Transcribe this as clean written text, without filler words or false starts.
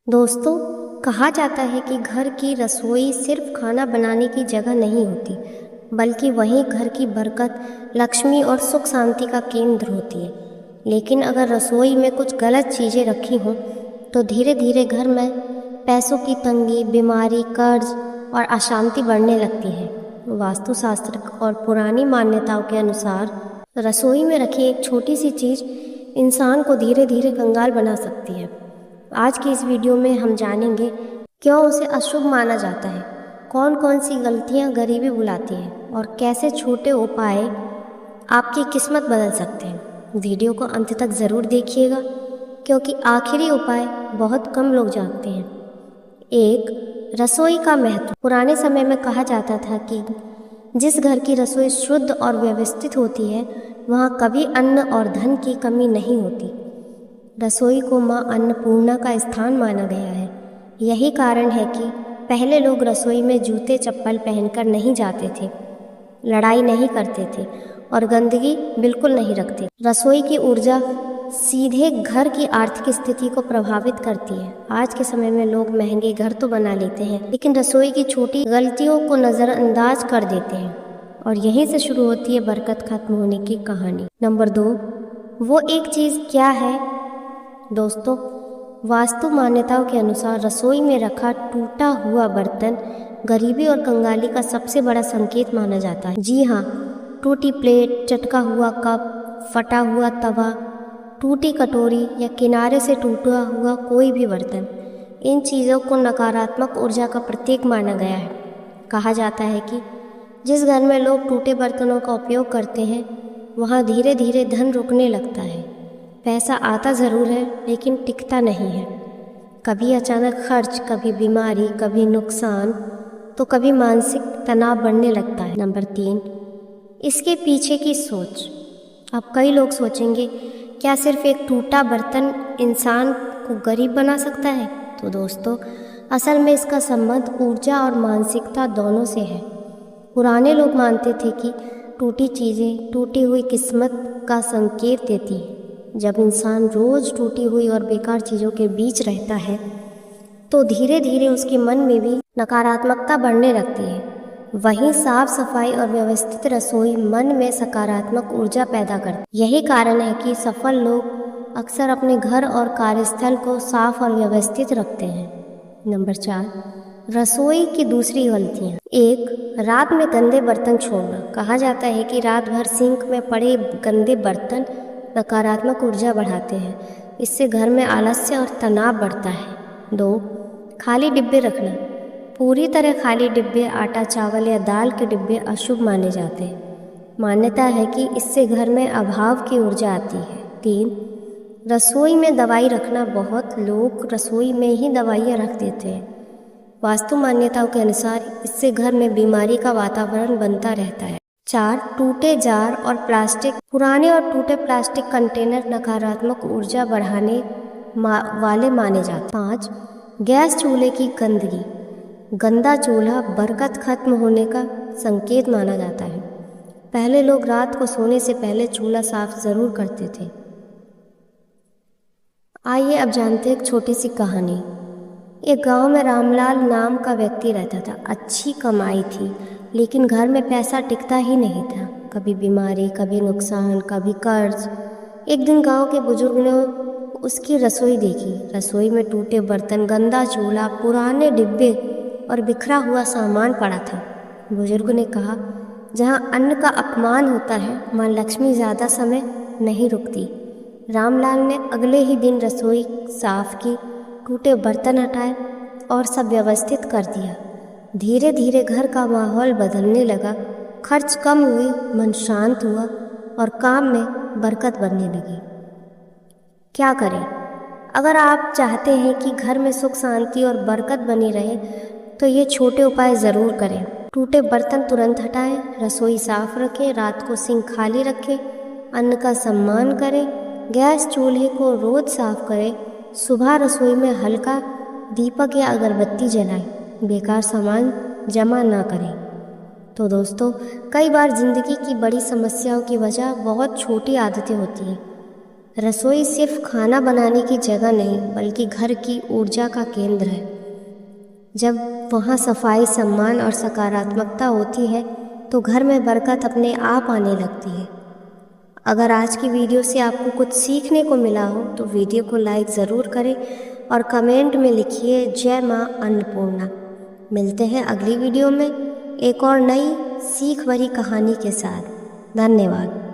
दोस्तों, कहा जाता है कि घर की रसोई सिर्फ खाना बनाने की जगह नहीं होती, बल्कि वहीं घर की बरकत, लक्ष्मी और सुख शांति का केंद्र होती है। लेकिन अगर रसोई में कुछ गलत चीज़ें रखी हों, तो धीरे धीरे घर में पैसों की तंगी, बीमारी, कर्ज और अशांति बढ़ने लगती है। वास्तुशास्त्र और पुरानी मान्यताओं के अनुसार रसोई में रखी एक छोटी सी चीज़ इंसान को धीरे धीरे कंगाल बना सकती है। आज की इस वीडियो में हम जानेंगे क्यों उसे अशुभ माना जाता है, कौन कौन सी गलतियां गरीबी बुलाती हैं और कैसे छोटे उपाय आपकी किस्मत बदल सकते हैं। वीडियो को अंत तक ज़रूर देखिएगा, क्योंकि आखिरी उपाय बहुत कम लोग जानते हैं। 1. रसोई का महत्व। पुराने समय में कहा जाता था कि जिस घर की रसोई शुद्ध और व्यवस्थित होती है, वहाँ कभी अन्न और धन की कमी नहीं होती। रसोई को माँ अन्नपूर्णा का स्थान माना गया है। यही कारण है कि पहले लोग रसोई में जूते चप्पल पहनकर नहीं जाते थे, लड़ाई नहीं करते थे और गंदगी बिल्कुल नहीं रखते। रसोई की ऊर्जा सीधे घर की आर्थिक स्थिति को प्रभावित करती है। आज के समय में लोग महंगे घर तो बना लेते हैं, लेकिन रसोई की छोटी गलतियों को नज़रअंदाज कर देते हैं, और यहीं से शुरू होती है बरकत खत्म होने की कहानी। नंबर 2, वो एक चीज़ क्या है? दोस्तों, वास्तु मान्यताओं के अनुसार रसोई में रखा टूटा हुआ बर्तन गरीबी और कंगाली का सबसे बड़ा संकेत माना जाता है। जी हाँ, टूटी प्लेट, चटका हुआ कप, फटा हुआ तवा, टूटी कटोरी या किनारे से टूटा हुआ कोई भी बर्तन, इन चीज़ों को नकारात्मक ऊर्जा का प्रतीक माना गया है। कहा जाता है कि जिस घर में लोग टूटे बर्तनों का उपयोग करते हैं, वहाँ धीरे धीरे धन रुकने लगता है। पैसा आता ज़रूर है, लेकिन टिकता नहीं है। कभी अचानक खर्च, कभी बीमारी, कभी नुकसान, तो कभी मानसिक तनाव बढ़ने लगता है। नंबर 3, इसके पीछे की सोच। अब कई लोग सोचेंगे, क्या सिर्फ एक टूटा बर्तन इंसान को गरीब बना सकता है? तो दोस्तों, असल में इसका संबंध ऊर्जा और मानसिकता दोनों से है। पुराने लोग मानते थे कि टूटी चीज़ें टूटी हुई किस्मत का संकेत देती हैं। जब इंसान रोज़ टूटी हुई और बेकार चीज़ों के बीच रहता है, तो धीरे धीरे उसके मन में भी नकारात्मकता बढ़ने लगती है। वहीं साफ सफाई और व्यवस्थित रसोई मन में सकारात्मक ऊर्जा पैदा करती है। यही कारण है कि सफल लोग अक्सर अपने घर और कार्यस्थल को साफ और व्यवस्थित रखते हैं। नंबर 4, रसोई की दूसरी गलतियाँ। 1. रात में गंदे बर्तन छोड़ना। कहा जाता है कि रात भर सिंक में पड़े गंदे बर्तन नकारात्मक ऊर्जा बढ़ाते हैं। इससे घर में आलस्य और तनाव बढ़ता है। 2. खाली डिब्बे रखना। पूरी तरह खाली डिब्बे, आटा, चावल या दाल के डिब्बे अशुभ माने जाते हैं। मान्यता है कि इससे घर में अभाव की ऊर्जा आती है। 3. रसोई में दवाई रखना। बहुत लोग रसोई में ही दवाइयाँ रख देते हैं। वास्तु मान्यताओं के अनुसार इससे घर में बीमारी का वातावरण बनता रहता है। 4. टूटे जार और प्लास्टिक। पुराने और टूटे प्लास्टिक कंटेनर नकारात्मक ऊर्जा बढ़ाने वाले माने जाते। 5. गैस चूल्हे की गंदगी। गंदा चूल्हा बरकत खत्म होने का संकेत माना जाता है। पहले लोग रात को सोने से पहले चूल्हा साफ जरूर करते थे। आइए अब जानते हैं एक छोटी सी कहानी। एक गांव में रामलाल नाम का व्यक्ति रहता था। अच्छी कमाई थी, लेकिन घर में पैसा टिकता ही नहीं था। कभी बीमारी, कभी नुकसान, कभी कर्ज। एक दिन गांव के बुजुर्ग ने उसकी रसोई देखी। रसोई में टूटे बर्तन, गंदा चूल्हा, पुराने डिब्बे और बिखरा हुआ सामान पड़ा था। बुजुर्ग ने कहा, जहाँ अन्न का अपमान होता है, माँ लक्ष्मी ज़्यादा समय नहीं रुकती। रामलाल ने अगले ही दिन रसोई साफ की, टूटे बर्तन हटाए और सब व्यवस्थित कर दिया। धीरे धीरे घर का माहौल बदलने लगा। खर्च कम हुई, मन शांत हुआ और काम में बरकत बनने लगी। क्या करें? अगर आप चाहते हैं कि घर में सुख शांति और बरकत बनी रहे, तो ये छोटे उपाय ज़रूर करें। टूटे बर्तन तुरंत हटाएं, रसोई साफ रखें, रात को सिंक खाली रखें, अन्न का सम्मान करें, गैस चूल्हे को रोज़ साफ करें, सुबह रसोई में हल्का दीपक या अगरबत्ती जलाएं, बेकार सामान जमा ना करें। तो दोस्तों, कई बार जिंदगी की बड़ी समस्याओं की वजह बहुत छोटी आदतें होती हैं। रसोई सिर्फ खाना बनाने की जगह नहीं बल्कि घर की ऊर्जा का केंद्र है। जब वहाँ सफाई, सम्मान और सकारात्मकता होती है तो घर में बरकत अपने आप आने लगती है। अगर आज की वीडियो से आपको कुछ सीखने को मिला हो तो वीडियो को लाइक ज़रूर करें और कमेंट में लिखिए जय माँ अन्नपूर्णा। मिलते हैं अगली वीडियो में एक और नई सीख भरी कहानी के साथ। धन्यवाद।